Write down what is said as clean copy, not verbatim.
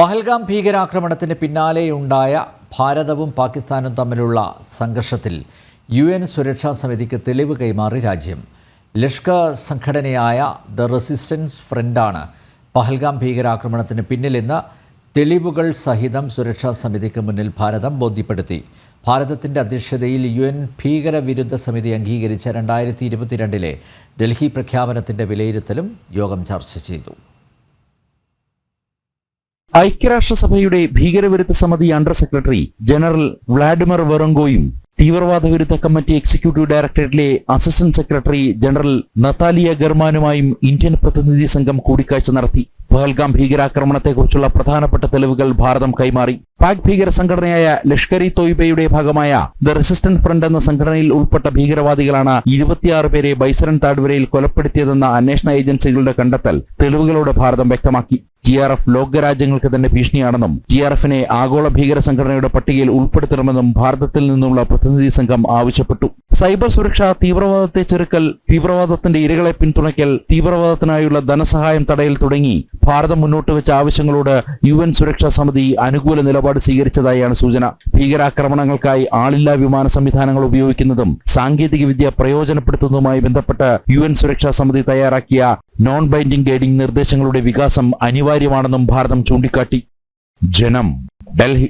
പഹൽഗാം ഭീകരാക്രമണത്തിന് പിന്നാലെയുണ്ടായ ഭാരതവും പാകിസ്ഥാനും തമ്മിലുള്ള സംഘർഷത്തിൽ UN സുരക്ഷാ സമിതിക്ക് തെളിവ് കൈമാറി രാജ്യം. ലഷ്കർ സംഘടനയായ ദ റെസിസ്റ്റൻസ് ഫ്രണ്ടാണ് പഹൽഗാം ഭീകരാക്രമണത്തിന് പിന്നിലെന്ന് തെളിവുകൾ സഹിതം സുരക്ഷാ സമിതിക്ക് മുന്നിൽ ഭാരതം ബോധ്യപ്പെടുത്തി. ഭാരതത്തിൻ്റെ അധ്യക്ഷതയിൽ UN ഭീകരവിരുദ്ധ സമിതി അംഗീകരിച്ച 2022 ഡൽഹി പ്രഖ്യാപനത്തിൻ്റെ വിലയിരുത്തലും യോഗം ചർച്ച ചെയ്തു. ഐക്യരാഷ്ട്രസഭയുടെ ഭീകരവിരുദ്ധ സമിതി അണ്ടർ സെക്രട്ടറി ജനറൽ വ്ളാഡിമിർ വെറങ്കോയും തീവ്രവാദ വിരുദ്ധ കമ്മിറ്റി എക്സിക്യൂട്ടീവ് ഡയറക്ടറേറ്റിലെ അസിസ്റ്റന്റ് സെക്രട്ടറി ജനറൽ നതാലിയ ഗർമാനുമായും ഇന്ത്യൻ പ്രതിനിധി സംഘം കൂടിക്കാഴ്ച നടത്തി. പഹൽഗാം ഭീകരാക്രമണത്തെക്കുറിച്ചുള്ള പ്രധാനപ്പെട്ട തെളിവുകൾ ഭാരതം കൈമാറി. പാക് ഭീകര സംഘടനയായ ലഷ്കർ ഇ തോയ്ബയുടെ ഭാഗമായ ദ റെസിസ്റ്റന്റ് ഫ്രണ്ട് എന്ന സംഘടനയിൽ ഉൾപ്പെട്ട ഭീകരവാദികളാണ് 26 പേരെ ബൈസരൻ താഴ്വരയിൽ കൊലപ്പെടുത്തിയതെന്ന അന്വേഷണ ഏജൻസികളുടെ കണ്ടെത്തൽ തെളിവുകളോടെ ഭാരതം വ്യക്തമാക്കി. GRF ലോകരാജ്യങ്ങൾക്ക് തന്നെ ഭീഷണിയാണെന്നും GRFനെ ആഗോള ഭീകര സംഘടനയുടെ പട്ടികയിൽ ഉൾപ്പെടുത്തണമെന്നും ഭാരതത്തിൽ നിന്നുള്ള പ്രതിനിധി സംഘം ആവശ്യപ്പെട്ടു. സൈബർ സുരക്ഷ, തീവ്രവാദത്തെ ചെറുക്കൽ, തീവ്രവാദത്തിന്റെ ഇരകളെ പിന്തുണയ്ക്കൽ, തീവ്രവാദത്തിനായുള്ള ധനസഹായം തടയൽ തുടങ്ങി ഭാരതം മുന്നോട്ട് വെച്ച ആവശ്യങ്ങളോട് UN സുരക്ഷാ സമിതി അനുകൂല നിലപാട് സ്വീകരിച്ചതായാണ് സൂചന. ഭീകരാക്രമണങ്ങൾക്കായി ആളില്ലാ വിമാന സംവിധാനങ്ങൾ ഉപയോഗിക്കുന്നതും സാങ്കേതിക വിദ്യ പ്രയോജനപ്പെടുത്തുന്നതുമായി ബന്ധപ്പെട്ട് UN സുരക്ഷാ സമിതി തയ്യാറാക്കിയ നോൺ ബൈൻഡിംഗ് ഗൈഡിംഗ് നിർദ്ദേശങ്ങളുടെ വികാസം അനിവാര്യമാണെന്നും ഭാരതം ചൂണ്ടിക്കാട്ടി. ജനം, ഡൽഹി.